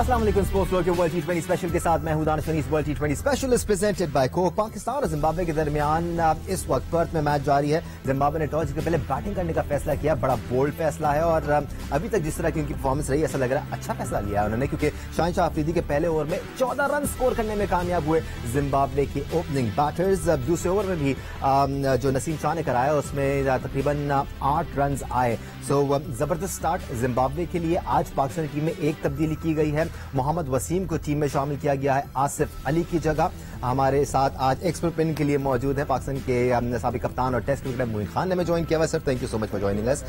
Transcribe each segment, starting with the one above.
अस्सलाम वालेकुम। Sports floor के वर्ल्ड टी20 स्पेशल के साथ मैं हूं दानिश फनीस। वर्ल्ड टी20 special is presented by Coke. Pakistan और जिम्बाब्वे के दरमियान इस वक्त पर्थ में मैच जारी है। जिम्बाब्वे ने टॉस जीतकर पहले बैटिंग करने का फैसला किया, बड़ा बोल्ड फैसला है और अभी तक जिस तरह की उनकी परफॉर्मेंस रही ऐसा लग रहा है अच्छा फैसला लिया है उन्होंने, क्योंकि शाहिन अफरीदी के पहले ओवर में 14 रन स्कोर करने में कामयाब हुए जिम्बाब्वे के ओपनिंग बैटर्स। दूसरे ओवर में भी जो नसीम शाह ने कराया उसमें तकरीबन 8 रन आए। सो जबरदस्त स्टार्ट जिम्बाब्वे के लिए। आज पाकिस्तान टीम में एक तब्दीली की गई है, मोहम्मद वसीम को टीम में शामिल किया गया है आसिफ अली की जगह। हमारे साथ आज एक्सपर्ट ओपिनियन के लिए मौजूद है पाकिस्तान के साबिक कप्तान और टेस्ट क्रिकेटर मोइन खान ने हमें ज्वाइन किया हुआ है। Sir thank you so much for joining us.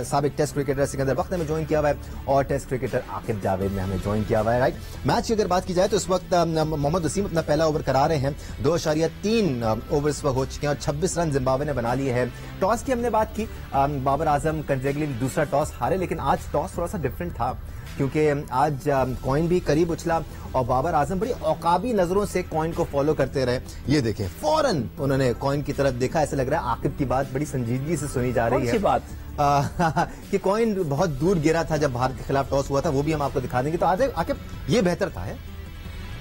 साबिक टेस्ट क्रिकेटर सिकंदर बख्त ने हमें ज्वाइन किया हुआ है और टेस्ट क्रिकेटर आकिब जावेद ने हमें ज्वाइन किया हुआ है। राइट, मैच की अगर बात की जाए तो इस वक्त मोहम्मद वसीम अपना पहला ओवर करा रहे हैं। 2.3 ओवर्स पर हो चुके हैं और 26 रन जिम्बाब्वे ने बना लिए हैं। टॉस की हमने बात की, बाबर आजम कंजेगली दूसरा टॉस हारे, लेकिन आज टॉस थोड़ा सा डिफरेंट था क्योंकि आज कॉइन भी करीब उछला और बाबर आजम बड़ी औकाबी नजरों से कॉइन को फॉलो करते रहे। ये देखें फौरन उन्होंने कॉइन की तरफ देखा। ऐसा लग रहा है आकिब की बात बड़ी संजीदगी से सुनी जा रही है। बात कि कॉइन बहुत दूर गिरा था जब भारत के खिलाफ टॉस हुआ था, वो भी हम आपको दिखा देंगे। तो आज आकिब ये बेहतर था है?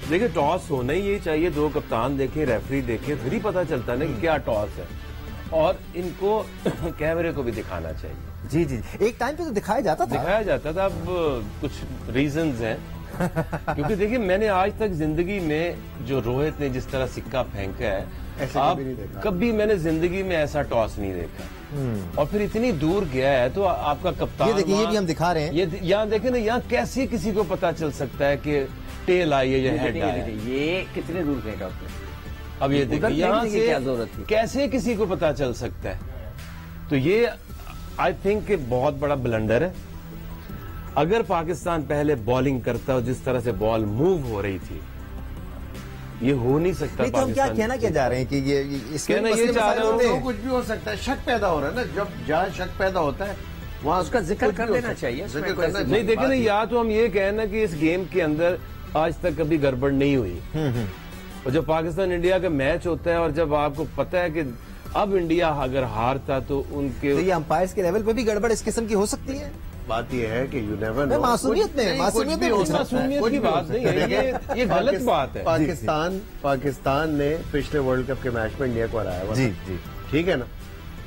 देखिए टॉस होना ही ये चाहिए, दो कप्तान देखे, रेफरी देखे, फिर ही पता चलता है ना कि क्या टॉस है और इनको कैमरे को भी दिखाना चाहिए। जी जी, एक टाइम पे तो दिखाया जाता था। अब कुछ रीजंस हैं क्योंकि देखिए मैंने आज तक जिंदगी में जो रोहित ने जिस तरह सिक्का फेंका है कभी मैंने जिंदगी में ऐसा टॉस नहीं देखा और फिर इतनी दूर गया है तो आपका कप्तान ये देखिए, ये भी हम दिखा रहे हैं। ये यहाँ देखे ना, यहाँ कैसे किसी को पता चल सकता है कि टेल आई है या हेड आई है। ये कितने दूर फेंका उसने? अब ये देखिए यहाँ से क्या जरूरत थी? कैसे किसी को पता चल सकता है? तो ये आई थिंक बहुत बड़ा ब्लंडर है। अगर पाकिस्तान पहले बॉलिंग करता और जिस तरह से बॉल मूव हो रही थी, ये हो नहीं सकता। नहीं तो हम क्या कहना क्या जा रहे हैं कि ये इसके ये चाह रहे हो कुछ भी हो सकता है, शक पैदा हो रहा है ना। जब जहाँ शक पैदा होता है वहाँ उसका जिक्र कर देना चाहिए। नहीं देखे ना, या तो हम ये कहना कि इस गेम के अंदर आज तक कभी गड़बड़ नहीं हुई और जब पाकिस्तान इंडिया का मैच होता है और जब आपको पता है कि अब इंडिया अगर हारता तो उनके तो ये अंपायर्स के लेवल पे भी गड़बड़ इस किस्म की हो सकती है। बात यह है कि यू नेवर नो। मासूमियत में मासूमियत की बात नहीं है, ये गलत बात है। पाकिस्तान ने पिछले वर्ल्ड कप के मैच में इंडिया को हराया हुआ। जी जी, ठीक है ना।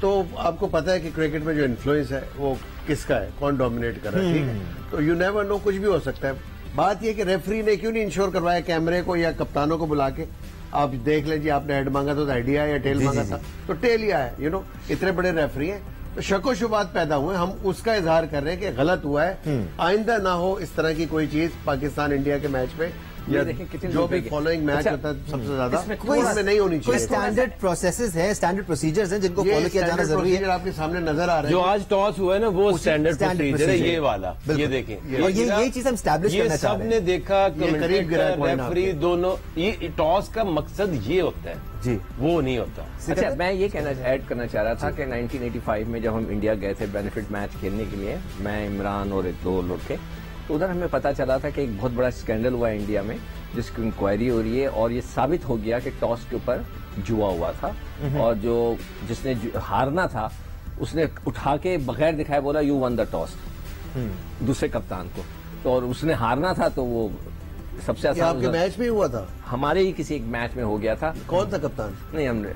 तो आपको पता है कि क्रिकेट में जो इन्फ्लुएंस है वो किसका है, कौन डोमिनेट कर रहा है। ठीक है, तो यू नेवर नो, कुछ भी हो सकता है। बात यह कि रेफरी ने क्यों नहीं इंश्योर करवाया कैमरे को या कप्तानों को बुला के, आप देख लीजिए, आपने हेड मांगा तो हेड ही आया या टेल मांगा था तो टेल ही आया। यू नो, इतने बड़े रेफरी हैं तो शको शुबात पैदा हुए। हम उसका इजहार कर रहे हैं कि गलत हुआ है, आइंदा ना हो इस तरह की कोई चीज पाकिस्तान इंडिया के मैच में या जो भी फॉलोइंग मैच होता है सबसे ज्यादा इसमें नहीं होनी चाहिए। स्टैंडर्ड प्रोसेसेस हैं, स्टैंडर्ड प्रोसीजर्स हैं जिनको फॉलो किया जाना जरूरी है। आपके सामने नजर आ रहा है जो आज टॉस हुआ है ना, वो स्टैंडर्ड प्रोसीजर है, ये वाला। ये देखें और ये चीज हम एस्टैब्लिश करना चाह रहे हैं। सबने देखा, कमेंटेटर, रेफरी दोनों, ये टॉस का मकसद ये होता है जी, वो नहीं होता। अच्छा, मैं ये ऐड करना चाह रहा था कि 1985 में जब हम इंडिया गए थे बेनिफिट मैच खेलने के लिए, मैं, इमरान और एक दो लोग थे, तो उधर हमें पता चला था कि एक बहुत बड़ा स्कैंडल हुआ है इंडिया में जिसकी इंक्वायरी हो रही है और ये साबित हो गया कि टॉस के ऊपर जुआ हुआ था और जिसने हारना था उसने उठा के बगैर दिखाए बोला यू वन द टॉस दूसरे कप्तान को, तो और उसने हारना था तो वो सबसे आसान। आपके मैच में हुआ था? हमारे ही किसी एक मैच में हो गया था। कौन था कप्तान? नहीं, हमने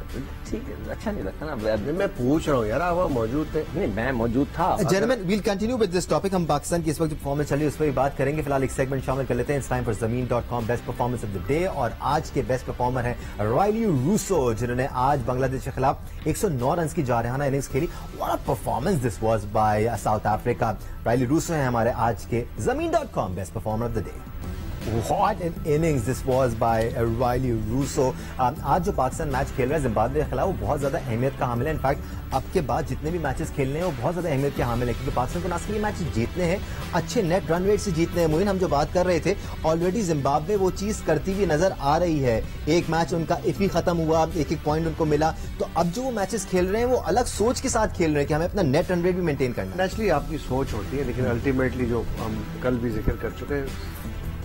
ठीक है, अच्छा नहीं लगता ना। मैं पूछ रहा हूँ यार, आप मौजूद थे? नहीं, मैं मौजूद था। Gentleman, we'll continue with this topic. हम पाकिस्तान की इस वक्त जो परफॉर्मेंस चल रही है उस पर भी बात करेंगे। फिलहाल एक सेगमेंट शामिल कर लेते हैं। It's time for Zameen dot com best performance of the day और आज के बेस्ट परफॉर्मर हैं रायली रूसो, जिन्होंने आज बांग्लादेश के खिलाफ 109 रन की जारहाना इनिंग्स खेली। What a performance this was by South Africa. Rilee Rossouw हैं हमारे आज के Zameen dot com best performer of the day. What an innings this was by Riley Russo. आज जो पाकिस्तान मैच खेल रहा है जिम्बाब्वे के खिलाफ वो बहुत ज्यादा अहमियत का हामिल है। इनफैक्ट अब के बाद जितने भी मैचेस खेलने हैं वो बहुत ज्यादा अहमियत के हामिल है क्योंकि पाकिस्तान को ना सिर्फ मैच जीतने हैं, अच्छे नेट रन रेट से जीतने हैं। मोइन, हम जो बात कर रहे थे, ऑलरेडी जिम्बाब्वे वो चीज करती हुई नजर आ रही है। एक मैच उनका इफी खत्म हुआ, एक एक पॉइंट उनको मिला, तो अब जो वो मैचेस खेल रहे हैं वो अलग सोच के साथ खेल रहे हैं कि हमें अपना नेट रन रेट भी मेंटेन करना है। नेचुरली आपकी सोच होती है, लेकिन अल्टीमेटली जो हम कल भी जिक्र कर चुके हैं,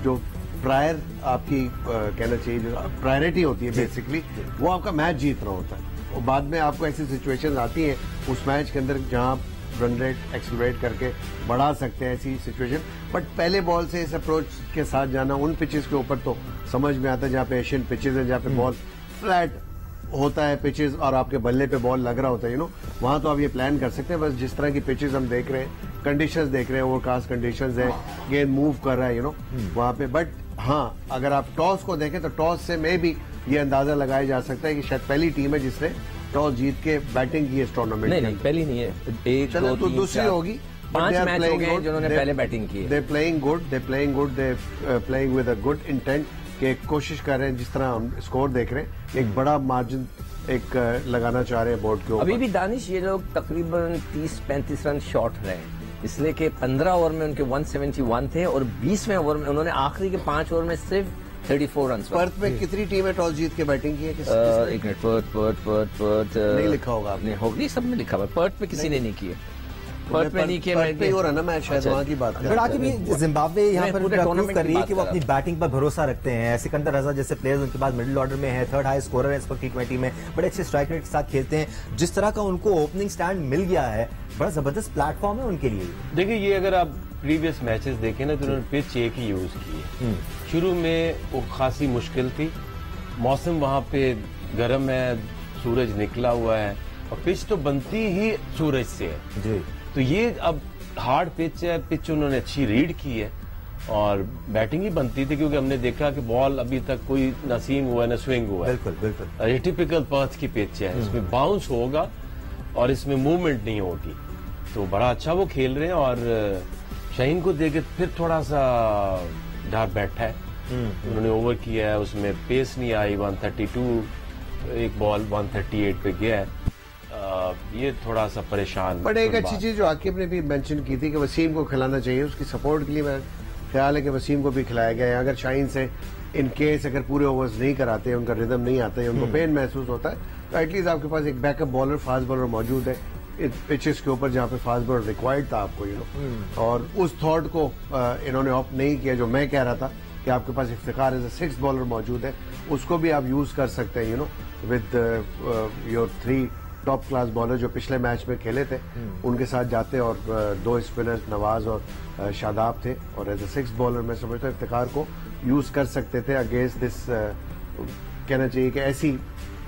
जो प्रायर आपकी कहना चाहिए जो प्रायोरिटी होती है बेसिकली, वो आपका मैच जीतना होता है। और बाद में आपको ऐसी सिचुएशंस आती हैं उस मैच के अंदर जहां रन रेट एक्सेलरेट करके बढ़ा सकते हैं ऐसी सिचुएशन। बट पहले बॉल से इस अप्रोच के साथ जाना उन पिचेस के ऊपर तो समझ में आता है जहाँ पे एशियन पिचेस है, जहाँ पे बॉल फ्लैट होता है पिचेस और आपके बल्ले पे बॉल लग रहा होता है, वहां तो आप ये प्लान कर सकते हैं। बस जिस तरह की पिचेस हम देख रहे हैं, कंडीशंस देख रहे हैं, ओवरकास्ट कंडीशंस है, गेंद मूव कर रहा है वहां पे। बट हाँ, अगर आप टॉस को देखें तो टॉस से में भी ये अंदाजा लगाया जा सकता है कि शायद पहली टीम है जिसने टॉस जीत के बैटिंग की इस टूर्नामेंट में। नहीं, पहली नहीं है, एक चलो तो दूसरी होगी। 5 मैच हो गए जिन्होंने पहले बैटिंग की है। They playing good, they playing with a good intent के कोशिश कर रहे हैं। जिस तरह हम स्कोर देख रहे हैं, एक बड़ा मार्जिन एक लगाना चाह रहे हैं बोर्ड के ऊपर। अभी भी दानिश ये लोग तकरीबन 30-35 रन शॉर्ट रहे, इसलिए कि 15 ओवर में उनके 171 थे और 20वें ओवर में उन्होंने आखिरी के 5 ओवर में सिर्फ 34 रन। पर्थ में कितनी टीमें टॉस जीत के बैटिंग की है? एक मिनट, पर्थ नहीं लिखा होगा आपने? होगी, सब में लिखा हुआ। पर्थ में किसी ने नहीं किया, पर्थ में नहीं किया। मैं हो रहा ना, मैं शायद वहाँ की बात कर रहा हूँ। जिम्बाब्वे यहाँ पर प्रूव कर रही है कि वो अपनी बैटिंग पर भरोसा रखते हैं। सिकंदर रजा जैसे प्लेयर्स उनके पास मिडिल ऑर्डर में है, थर्ड हाई स्कोरर है इस वक्त T20 में, बड़े अच्छे स्ट्राइक रेट के साथ खेलते हैं। जिस तरह का उनको ओपनिंग स्टैंड मिल गया है, बड़ा जबरदस्त प्लेटफॉर्म है उनके लिए। देखिए, ये अगर आप प्रीवियस मैचेस देखें ना तो उन्होंने पिच एक ही यूज की है। शुरू में वो खासी मुश्किल थी, मौसम वहां पे गर्म है, सूरज निकला हुआ है और पिच तो बनती ही सूरज से है जी। तो ये अब हार्ड पिच है, पिच उन्होंने अच्छी रीड की है और बैटिंग ही बनती थी, क्योंकि हमने देखा कि बॉल अभी तक कोई न सीम हुआ है न स्विंग हुआ है। बिल्कुल बिल्कुल, ये टिपिकल पर्थ की पिच है, इसमें बाउंस होगा और इसमें मूवमेंट नहीं होगी। तो बड़ा अच्छा वो खेल रहे हैं और शाहीन को देखे फिर थोड़ा सा डर बैठा है। उन्होंने ओवर किया है, उसमें पेस नहीं आई, 132 एक बॉल 138 पे गया है। ये थोड़ा सा परेशान। बट एक अच्छी चीज जो आकिब ने भी मेंशन की थी कि वसीम को खिलाना चाहिए, उसकी सपोर्ट के लिए मेरा ख्याल है कि वसीम को भी खिलाया गया है। अगर शाहीन से इन केस अगर पूरे ओवर्स नहीं कराते, उनका रिदम नहीं आता है, उनको पेन महसूस होता है, तो एटलीस्ट आपके पास एक बैकअप बॉलर, फास्ट बॉलर मौजूद है पिचेस के ऊपर जहाँ पे फास्ट बॉलर रिक्वायर्ड था आपको, और उस थॉट को इन्होंने ऑप्ट नहीं किया जो मैं कह रहा था कि आपके पास Iftikhar as a 6th bowler मौजूद है, उसको भी आप यूज कर सकते हैं with your 3 top class bowler जो पिछले मैच में खेले थे, उनके साथ जाते और 2 स्पिनर्स नवाज और शादाब थे, और एज अ 6th बॉलर मैं समझता हूँ इफ्तिखार को यूज कर सकते थे अगेंस्ट दिस। कहना चाहिए कि ऐसी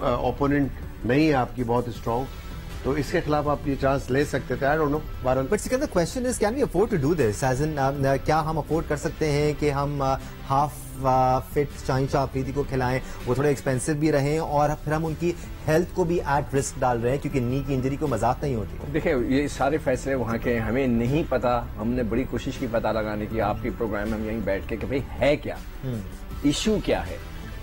ओपोनेंट नहीं है आपकी बहुत स्ट्रॉन्ग, तो इसके खिलाफ आप ये चांस ले सकते थे। आई डोंट नो बहरहाल। But Sikandar, question is can we afford to do this? As in, क्या हम अफोर्ड कर सकते हैं कि हम हाफ फिट शाहीन शाह अफरीदी को खिलाएं, वो थोड़े एक्सपेंसिव भी रहें और फिर हम उनकी हेल्थ को भी एट रिस्क डाल रहे हैं, क्योंकि नी की इंजरी को मजाक नहीं होती। देखिए, ये सारे फैसले वहाँ के हमें नहीं पता, हमने बड़ी कोशिश की पता लगाने की आपकी प्रोग्राम में हम यहीं बैठ के कि भाई है क्या, इशू क्या है,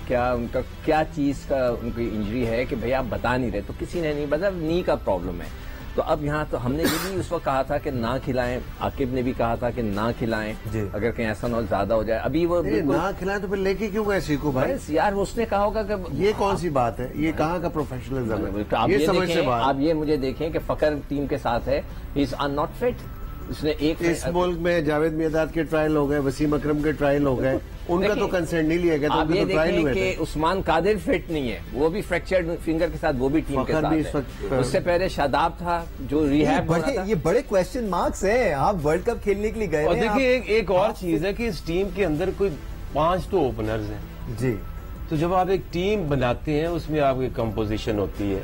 क्या उनका क्या चीज का उनकी इंजरी है कि भाई आप बता नहीं रहे, तो किसी ने नहीं बता, नी का प्रॉब्लम है। तो अब यहाँ तो हमने ये भी उस वक्त कहा था कि ना खिलाएं, आकिब ने भी कहा था कि ना खिलाएं, अगर कहीं ऐसा ना ज्यादा हो जाए। अभी वो ना खिलाएं तो फिर लेके क्यों गए सीखू भाई? यार उसने कहा होगा कि ये कौन सी बात है, ये कहाँ का प्रोफेशनलिज्म है? आप ये मुझे देखें कि फकर टीम के साथ है, ही इज नॉट फिट। उसने एक इस मुल्क में जावेद मियादाद के ट्रायल हो गए, वसीम अकरम के ट्रायल हो गए, उनका तो कंसर्न नहीं लिया गया, तो उनके तो ट्रायल हुए थे। उस्मान कादिर फिट नहीं है, वो भी फ्रैक्चर्ड फिंगर के साथ, वो भी टीम के साथ है। उससे पहले शादाब था जो रिहैब हो रहा था। ये बड़े क्वेश्चन मार्क्स हैं। आप वर्ल्ड कप खेलने के लिए गए और देखिए, एक और चीज है कि इस टीम के अंदर कोई 5 तो ओपनर्स हैं जी। तो जब आप एक टीम बनाते हैं, उसमें आपकी कंपोजिशन होती है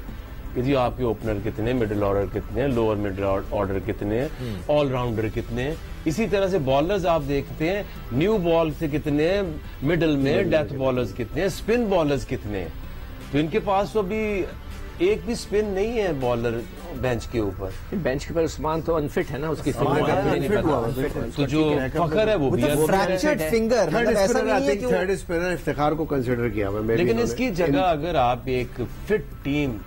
कि जी आपके ओपनर कितने, मिडिल ऑर्डर कितने, लोअर मिडिल ऑर्डर कितने, ऑलराउंडर कितने। इसी तरह से बॉलर्स आप देखते हैं, न्यू बॉल से कितने, मिडिल में डेथ बॉलर्स कितने, स्पिन बॉलर्स कितने। तो इनके पास तो अभी एक भी स्पिन नहीं है बॉलर बेंच के ऊपर। बेंच के ऊपर उस्मान तो अनफिट है ना, उसकी तो जो फखर है वो भी fractured finger, third spinner Iftikhar को कंसिडर किया हुआ। लेकिन इसकी जगह अगर आप एक फिट टीम,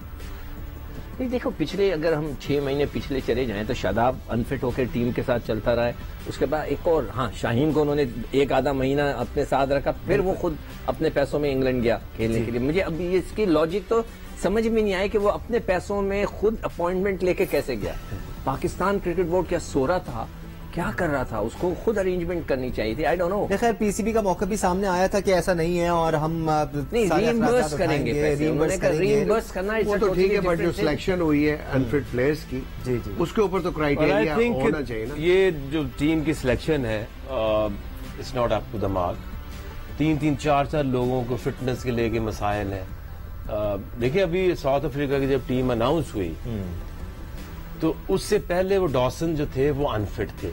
नहीं देखो, पिछले अगर हम 6 महीने पिछले चले जाएं तो शादाब अनफिट होकर टीम के साथ चलता रहा है, उसके बाद एक और, हाँ, शाहीन को उन्होंने 1-आधा महीना अपने साथ रखा, फिर वो खुद अपने पैसों में इंग्लैंड गया खेलने के लिए। मुझे अभी इसकी लॉजिक तो समझ में नहीं आई कि वो अपने पैसों में खुद अपॉइंटमेंट लेके कैसे गया। पाकिस्तान क्रिकेट बोर्ड क्या सो रहा था क्या कर रहा था, उसको खुद अरेंजमेंट करनी चाहिए थी। आई डोंट नो। खैर पीसीबी का मौका भी सामने आया था कि ऐसा नहीं है और हम नहीं रीइंबर्स करेंगे पैसे, उन्होंने कहा रीइंबर्स करना वो तो ठीक है, बट जो सिलेक्शन हुई है अनफिट प्लेयर्स की, जी उसके ऊपर तो क्राइटेरिया होना चाहिए ना। ये जो टीम की सिलेक्शन है it's not up to the mark. 3-3, 4-4 लोगों को फिटनेस के लेके मसाइल हैं। देखिए अभी साउथ अफ्रीका की जब टीम अनाउंस हुई तो उससे पहले वो डॉसन जो थे वो अनफिट थे,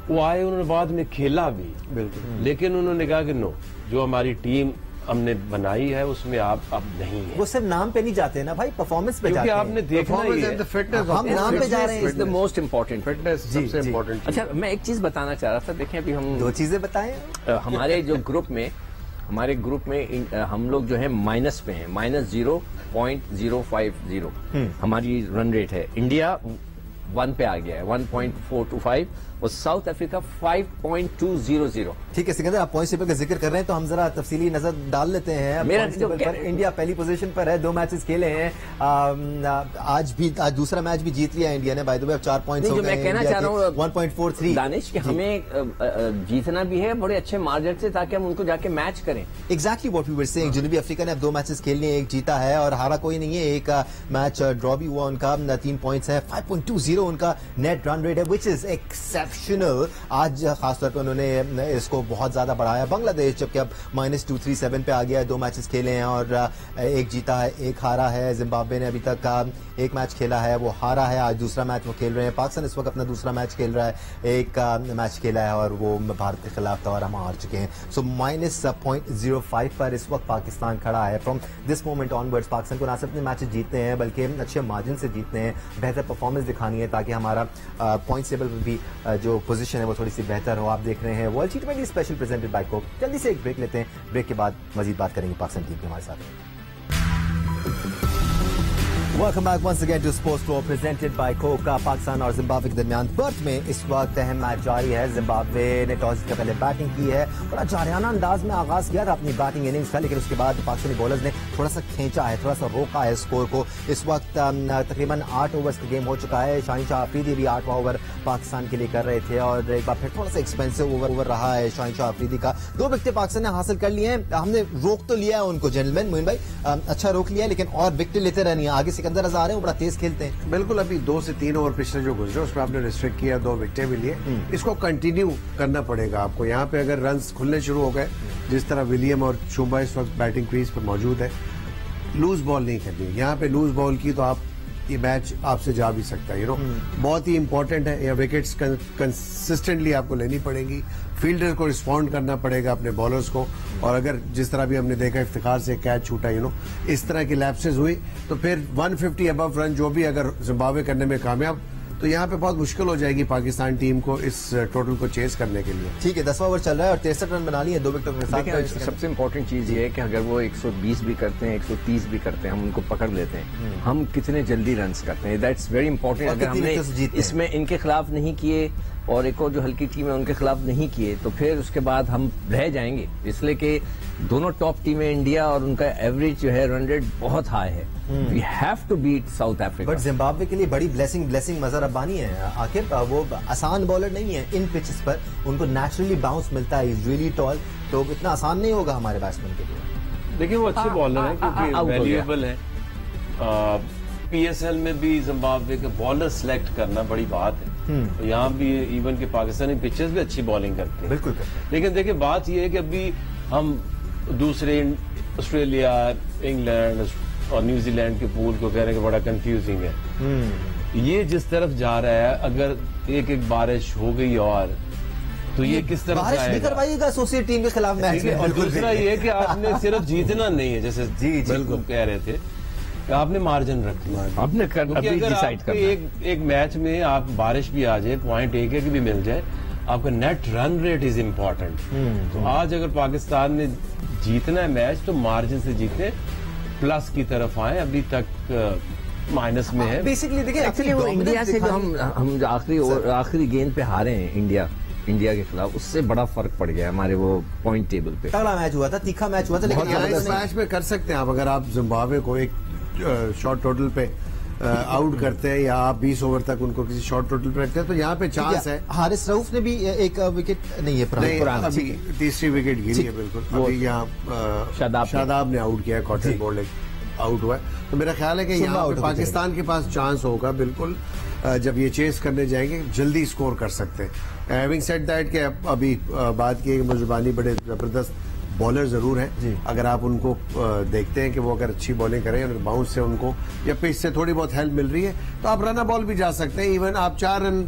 वो आए, उन्होंने बाद में खेला भी बिल्कुल, लेकिन उन्होंने कहा कि नो, जो हमारी टीम हमने बनाई है उसमें आप अब नहीं है। वो सिर्फ नाम पे नहीं जाते ना भाई, परफॉर्मेंस पे जाते हैं। आपने देखना ही है फिटनेस, हम नाम पे जा रहे हैं, is the most important, fitness सबसे इम्पोर्टेंट। अच्छा मैं एक चीज बताना चाह रहा था, देखें अभी हम 2 चीजें बताएं। हमारे जो ग्रुप में हम लोग जो है माइनस पे हैं, -0.050 हमारी रन रेट है। इंडिया 1 पे आ गया है, 1.425, और साउथ अफ्रीका 5.200। ठीक है सिकंदर, आप पॉइंट्स टेबल का जिक्र कर रहे हैं तो हम जरा तफसीली नजर डाल लेते हैं। पॉइंट्स टेबल पर इंडिया पहली पोजीशन पर है, 2 मैचेस खेले हैं, आज दूसरा मैच भी जीत लिया इंडिया ने। बाय द वे 4 पॉइंट्स हो गए। मैं कहना चाह रहा हूँ 1.43 दानिश कि हमें जीतना भी है बड़े अच्छे मार्जिन से, ताकि हम उनको जाके मैच करें। Exactly what we were saying. जनूबी अफ्रीका ने अब 2 मैचेस खेल लिए, एक जीता है और हारा कोई नहीं है, एक मैच ड्रॉ भी हुआ उनका। 3 पॉइंट्स है, 5.20 उनका नेट रन रेट है, विच इज एक्सेप्शनल। आज खासतौर पर उन्होंने इसको बहुत ज्यादा बढ़ाया। बांग्लादेश जबकि अब -237 पे आ गया है, 2 मैचेस खेले हैं और एक जीता है, एक हारा है। जिम्बाब्वे ने अभी तक एक मैच खेला है, वो हारा है, आज दूसरा मैच वो खेल रहे हैं। पाकिस्तान इस वक्त अपना दूसरा मैच खेल रहा है, एक मैच खेला है और वो भारत के खिलाफ था और हम हार चुके हैं। सो -0.05 पर इस वक्त पाकिस्तान खड़ा है। From this moment onwards Pakistan को ना सिर्फ अपने मैचेस जीतने हैं बल्कि अच्छे मार्जिन से जीतने हैं, बेहतर परफॉर्मेंस दिखानी है ताकि हमारा पॉइंट टेबल पर भी जो पोजीशन है वो थोड़ी सी बेहतर हो। आप देख रहे हैं world T20 special presented by Coke. जल्दी से एक ब्रेक लेते हैं, ब्रेक के बाद मजीद बात करेंगे पाकिस्तान टीम के हमारे साथ। Welcome back once again to sports flow presented by Coke. Pakistan और जिम्बाब्वे के दरमियान पर्थ में इस वक्त अहम मैच जारी है। जिम्बाब्वे ने टॉस जीतकर पहले बैटिंग की है, बड़ा जारियाना अंदाज में आगाज किया था अपनी बैटिंग इनिंग्स का, लेकिन उसके बाद पाकिस्तानी बॉलर्स ने थोड़ा सा खींचा है, थोड़ा सा रोका है स्कोर को। इस वक्त तकरीबन 8 ओवर्स का गेम हो चुका है। शाहिनशाह अफरीदी भी 8वां ओवर पाकिस्तान के लिए कर रहे थे और एक बार फिर थोड़ा सा एक्सपेंसिव ओवर रहा है शाहिनशाह अफरीदी का। 2 विकेटें पाकिस्तान ने हासिल कर लिए हैं। हमने रोक तो लिया है उनको जेंटलमैन मोइन भाई, अच्छा रोक लिया है, लेकिन और विकेट लेते रहनी है। आगे सिकंदर आ रहे हैं, बड़ा तेज खेलते हैं। बिल्कुल, अभी 2 से 3 ओवर पिछले जो गुजरे उसमें आपने रिस्ट्रिक्ट किया, 2 विकेटें भी लिए। इसको कंटिन्यू करना पड़ेगा आपको। यहाँ पे अगर रन्स खुलने शुरू हो गए, जिस तरह विलियम और शुभा इस वक्त बैटिंग क्रीज पर मौजूद है, लूज बॉल नहीं करनी। यहाँ पे लूज बॉल की तो आप ये मैच आपसे जा भी सकता है। बहुत ही इंपॉर्टेंट है। या विकेट्स कंसिस्टेंटली आपको लेनी पड़ेगी, फील्डर को रिस्पॉन्ड करना पड़ेगा अपने बॉलर्स को। और अगर जिस तरह भी हमने देखा इफ्तिखार से कैच छूटा, इस तरह की लैप्सेस हुई तो फिर 150 अबव रन जो भी अगर जिम्बाब्वे करने में कामयाब, तो यहाँ पे बहुत मुश्किल हो जाएगी पाकिस्तान टीम को इस टोटल को चेस करने के लिए। ठीक है, 10वां ओवर चल रहा है और 63 रन बना लिए 2 विकेटों के साथ। सबसे इंपॉर्टेंट चीज ये है कि अगर वो 120 भी करते हैं, 130 भी करते हैं, हम उनको पकड़ लेते हैं, हम कितने जल्दी रन करते हैं, दैट्स वेरी इंपॉर्टेंट। अगर हमने इसमें इनके खिलाफ नहीं किए और एक और जो हल्की टीम है उनके खिलाफ नहीं किए तो फिर उसके बाद हम रह जाएंगे, इसलिए कि दोनों टॉप टीमें इंडिया और उनका एवरेज जो है रन रेट बहुत हाई है। We have to beat South Africa. But Zimbabwe के लिए बड़ी ब्लेसिंग मजहर रब्बानी है। आखिर वो आसान बॉलर नहीं है, इन पिचेस पर उनको नेचुरली बाउंस मिलता है, इज रियली टॉल, तो इतना आसान नहीं होगा हमारे बैट्समैन के लिए। देखिए वो अच्छे बॉलर हैं क्योंकि वैल्यूएबल है। PSL में भी जिम्बाब्वे के बॉलर सिलेक्ट करना बड़ी बात है। यहाँ भी इवन के पाकिस्तानी पिचेस भी अच्छी बॉलिंग करते हैं, बिल्कुल। लेकिन देखिए बात यह है कि अभी हम दूसरे ऑस्ट्रेलिया, इंग्लैंड और न्यूजीलैंड के पूल को कह रहे हैं कि बड़ा कंफ्यूजिंग है। ये जिस तरफ जा रहा है, अगर एक बारिश हो गई और तो ये किस तरफ बारिश भी करवाइएगा एसोसिएट टीम के खिलाफ मैच में। और दूसरा ये है कि आपने सिर्फ जीतना नहीं है, जैसे बिल्कुल कह रहे थे, आपने मार्जिन रखना, आपने अभी डिसाइड करना। एक मैच में आप बारिश भी आ जाए, पॉइंट एक भी मिल जाए, आपका net run rate is important. तो आज अगर पाकिस्तान ने जीतना है मैच तो मार्जिन से जीते, प्लस की तरफ आए। अभी तक माइनस में है। बेसिकली देखिए एक्चुअली वो इंडिया से जो हम आखिरी गेंद पे हारे हैं इंडिया के खिलाफ, उससे बड़ा फर्क पड़ गया हमारे वो पॉइंट टेबल पे। तगड़ा मैच हुआ था, तीखा मैच हुआ था, लेकिन इस मैच में कर सकते हैं आप, अगर आप जिम्बाब्वे को एक शॉर्ट टोटल पे आउट करते हैं या आप 20 ओवर तक उनको किसी शॉर्ट टोटल पे रखते हैं तो यहाँ पे चांस है। हारिस रऊफ ने भी एक विकेट नहीं है अभी तीसरी विकेट गिरी है बिल्कुल। अभी यहाँ शादाब ने आउट किया, कॉटन बॉल आउट हुआ है। तो मेरा ख्याल है कि यहाँ पे पाकिस्तान के पास चांस होगा बिल्कुल, जब ये चेस करने जाएंगे जल्दी स्कोर कर सकते हैं। हैविंग सेड दैट के अभी बात की मुजबानी बड़े जबरदस्त बॉलर जरूर हैं। अगर आप उनको देखते हैं कि वो अगर अच्छी बॉलिंग करें और बाउंस से उनको या पिच से थोड़ी बहुत हेल्प मिल रही है तो आप रन बॉल भी जा सकते हैं। इवन आप 4 रन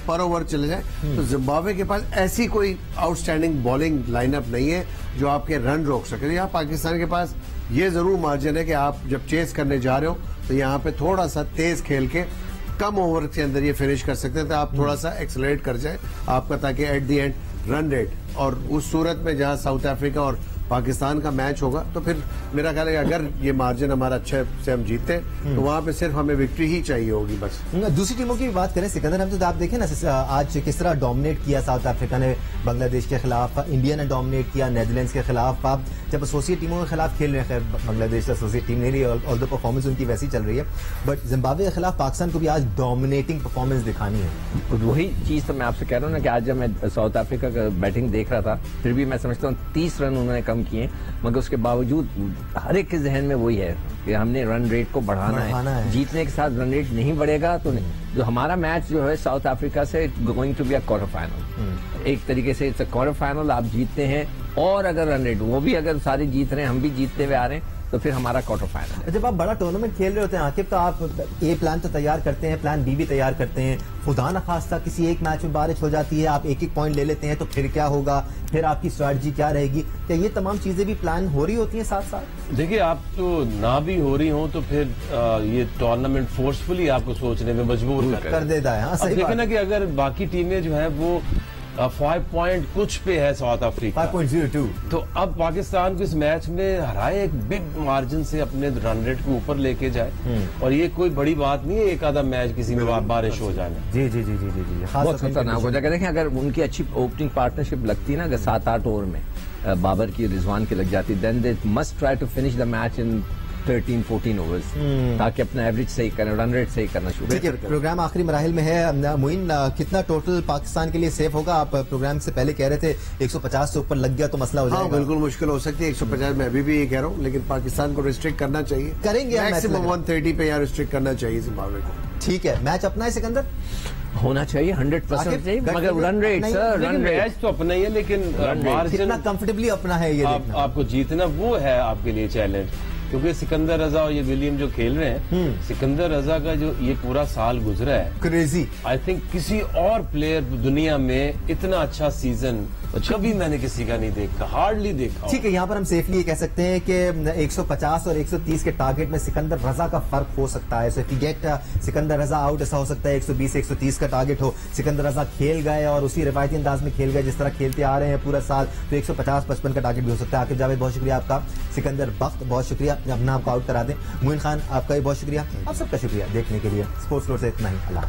पर ओवर चले जाएं तो जिम्बाब्वे के पास ऐसी कोई आउटस्टैंडिंग बॉलिंग लाइनअप नहीं है जो आपके रन रोक सके। यहाँ पाकिस्तान के पास ये जरूर मार्जिन है कि आप जब चेस करने जा रहे हो तो यहाँ पे थोड़ा सा तेज खेल के कम ओवर के अंदर ये फिनिश कर सकते हैं। तो आप थोड़ा सा एक्सेलरेट कर जाए आपका, ताकि at the end run rate, और उस सूरत में जहां साउथ अफ्रीका और पाकिस्तान का मैच होगा तो फिर मेरा ख्याल है अगर ये मार्जिन हमारा अच्छे से हम जीते तो वहां पे सिर्फ हमें विक्ट्री ही चाहिए होगी बस। दूसरी टीमों की बात करें सिकंदर, हम तो आप देखें ना आज किस तरह डोमिनेट किया साउथ अफ्रीका ने बांग्लादेश के खिलाफ, इंडिया ने डोमिनेट किया नेदरलैंड्स के खिलाफ। आप जब एसोसिएट टीमों के खिलाफ खेल रहे हैं, बांग्लादेश एसोसिएट टीम नहीं रही और द परफॉर्मेंस उनकी वैसी चल रही है, बट जिम्बाब्वे के खिलाफ पाकिस्तान को भी आज डोमिनेटिंग परफॉर्मेंस दिखानी है। वही चीज तो मैं आपसे कह रहा हूँ ना कि आज जब मैं साउथ अफ्रीका का बैटिंग देख रहा था फिर भी मैं समझता हूँ 30 रन उन्होंने कम किए, मगर उसके बावजूद हर एक के जहन में वही है कि हमने रन रेट को बढ़ाना है। जीतने के साथ रन रेट नहीं बढ़ेगा तो नहीं। जो हमारा मैच जो है साउथ अफ्रीका से going to be a quarter final, एक तरीके से इट्स अ क्वार्टर फाइनल। आप जीतते हैं और अगर रन रेट वो भी अगर सारे जीत रहे हैं, हम भी जीतते हुए आ रहे हैं, तो फिर हमारा क्वार्टर फाइनल है। जब आप बड़ा टूर्नामेंट खेल रहे होते हैं आकिब, तो आप ए प्लान तो तैयार करते हैं, प्लान बी भी तैयार करते हैं। खुदा न खास्ता किसी एक मैच में बारिश हो जाती है, आप एक एक पॉइंट ले लेते हैं, तो फिर क्या होगा, फिर आपकी स्ट्रैटेजी क्या रहेगी? क्या ये तमाम चीजें भी प्लान हो रही होती हैं साथ साथ? देखिए, आप तो ना भी हो रही हो तो फिर ये टूर्नामेंट फोर्सफुली आपको सोचने में मजबूर कर देता है। अब देखे ना कि अगर बाकी टीमें जो है वो 5 पॉइंट कुछ पे है साउथ अफ्रीका 5.02, तो अब पाकिस्तान को इस मैच में हराए, एक बिग मार्जिन से अपने रन रेट को ऊपर लेके जाए। और ये कोई बड़ी बात नहीं है एक आधा मैच किसी में बारिश हो जाने। जी जी जी जी जी जी बहुत खतरनाक हो जाएगा। देखें अगर उनकी अच्छी ओपनिंग पार्टनरशिप लगती है ना, अगर 7-8 ओवर में बाबर की रिजवान की लग जाती, then they must try to finish the match in 13-14 overs, ताकि अपना एवरेज सही करें, रन रेट सही करना शुरू करें। प्रोग्राम आखिरी मराहिल में है। मुइन, कितना टोटल पाकिस्तान के लिए सेफ होगा? आप प्रोग्राम से पहले कह रहे थे 150 से ऊपर लग गया तो मसला हो जाएगा। बिल्कुल मुश्किल हो सकती है 150, मैं अभी भी ये कह रहा हूँ, लेकिन पाकिस्तान को रिस्ट्रिक्ट करना चाहिए। करेंगे मैक्सिमम 130 पे यार रिस्ट्रिक्ट करना चाहिए जिम्बाब्वे को। ठीक है, मैच अपना है सिकंदर, होना चाहिए 100% चाहिए, मगर run rate sir, run match तो अपना ही है, लेकिन कितना कंफर्टेबली अपना है ये आपको जीतना वो है आपके लिए चैलेंज। क्योंकि सिकंदर रजा और ये विलियम जो खेल रहे हैं, सिकंदर रजा का जो ये पूरा साल गुजरा है क्रेजी। आई थिंक किसी और प्लेयर दुनिया में इतना अच्छा सीजन कभी मैंने किसी का नहीं देखा, हार्डली देखा। ठीक है, यहाँ पर हम सेफली ये कह सकते हैं कि 150 और 130 के टारगेट में सिकंदर रजा का फर्क हो सकता है। So if you get Sikandar Raza out, ऐसा हो सकता है 120 से 130 का टारगेट हो। सिकंदर रजा खेल गए और उसी रिवायती अंदाज में खेल गए जिस तरह खेलते आ रहे हैं पूरा साल, तो 150-55 का टारगेट भी हो सकता है। आकिब जावेद बहुत शुक्रिया आपका, सिकंदर बख्त बहुत शुक्रिया, अपना आपको आउट करा दें। मुइन खान आपका भी बहुत शुक्रिया, आप सबका शुक्रिया देखने के लिए। स्पोर्ट्स फ्लोर से इतना ही, अल्लाह।